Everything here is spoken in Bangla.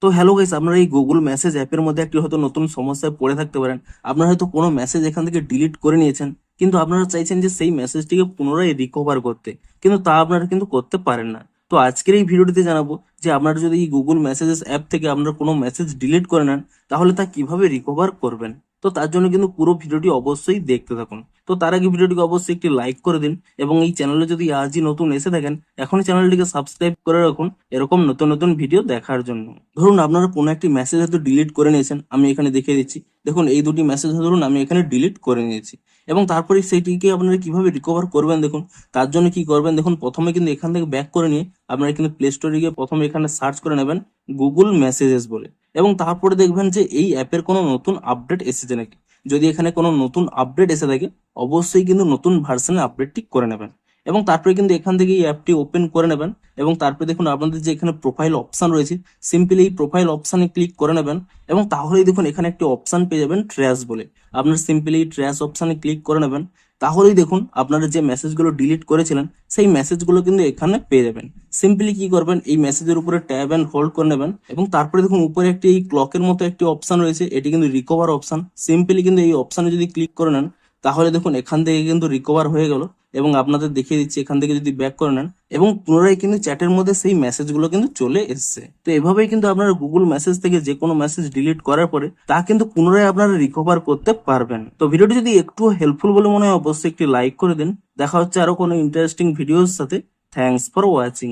তো হ্যালো গাইস, আপনারা এই গুগল মেসেজ অ্যাপের মধ্যে একটি হয়তো নতুন সমস্যায় পড়ে থাকতে পারেন। আপনারা হয়তো কোনো মেসেজ এখান থেকে ডিলিট করে নিয়েছেন, কিন্তু আপনারা চাইছেন যে সেই মেসেজটিকে পুনরায় রিকভার করতে, কিন্তু তা আপনারা কিন্তু করতে পারেন না। তো আজকের এই ভিডিওটিতে জানাবো যে আপনারা যদি এই গুগল মেসেজেস অ্যাপ থেকে আপনারা কোনো মেসেজ ডিলিট করে নেন, তাহলে তা কিভাবে রিকভার করবেন। তো তার জন্য কিন্তু পুরো ভিডিওটি অবশ্যই দেখতে থাকুন। তো তার আগে ভিডিওটিকে অবশ্যই একটি লাইক করে দিন, এবং এই চ্যানেলে যদি আজই নতুন এসে থাকেন, এখনই চ্যানেলটিকে সাবস্ক্রাইব করে রাখুন এরকম নতুন নতুন ভিডিও দেখার জন্য। ধরুন আপনারা কোনো একটি মেসেজ হয়তো ডিলিট করে নিয়েছেন, আমি এখানে দেখিয়ে দিচ্ছি। দেখুন এই দুটি মেসেজ ধরুন আমি এখানে ডিলিট করে নিয়েছি, এবং তারপরে সেইটিকে আপনারা কিভাবে রিকভার করবেন দেখুন। তার জন্য কি করবেন দেখুন, প্রথমে কিন্তু এখান থেকে ব্যাক করে নিয়ে আপনারা কিন্তু প্লে স্টোরে গিয়ে প্রথমে এখানে সার্চ করে নেবেন গুগল মেসেজেস বলে, এবং তারপরে দেখবেন যে এই অ্যাপের কোনো নতুন আপডেট এসেছে নাকি। যদি এখানে কোনো নতুন আপডেট এসে থাকে, অবশ্যই কিন্তু নতুন ভার্সনের আপডেটটি করে নেবেন, এবং তারপরে কিন্তু এখান থেকে এই অ্যাপটি ওপেন করে নেবেন। এবং তারপরে দেখুন আপনাদের যে এখানে প্রোফাইল অপশন রয়েছে, সিম্পলি এই প্রোফাইল অপশনে ক্লিক করে নেবেন, এবং তাহলেই দেখুন এখানে একটি অপশন পেয়ে যাবেন ট্র্যাশ বলে। আপনার সিম্পলি ট্র্যাশ অপশনে ক্লিক করে নেবেন, তাহলেই দেখুন আপনারা যে মেসেজগুলো ডিলিট করেছিলেন সেই মেসেজগুলো কিন্তু এখানে পেয়ে যাবেন। সিম্পলি কি করবেন, এই মেসেজের উপরে ট্যাব অ্যান্ড হোল্ড করে নেবেন, এবং তারপরে দেখুন উপরে একটি এই ক্লকের মতো একটি অপশন রয়েছে, এটি কিন্তু রিকভার অপশন। সিম্পলি কিন্তু এই অপশনে যদি ক্লিক করে নেন, তাহলে দেখুন এখান থেকে কিন্তু রিকভার হয়ে গেল। এবং আপনাদের দেখিয়ে দিচ্ছি, এখান থেকে যদি ব্যাক করে নেন এবং পুনরায় কিন্তু চ্যাটের মধ্যে সেই মেসেজগুলো কিন্তু চলে এসছে। তো এভাবেই কিন্তু আপনারা গুগল মেসেজ থেকে যে কোনো মেসেজ ডিলিট করার পরে তা কিন্তু পুনরায় আপনারা রিকভার করতে পারবেন। তো ভিডিওটি যদি একটু হেল্পফুল বলে মনে হয়, অবশ্যই একটি লাইক করে দিন। দেখা হচ্ছে আরো কোনো ইন্টারেস্টিং ভিডিওর সাথে। Thanks for watching.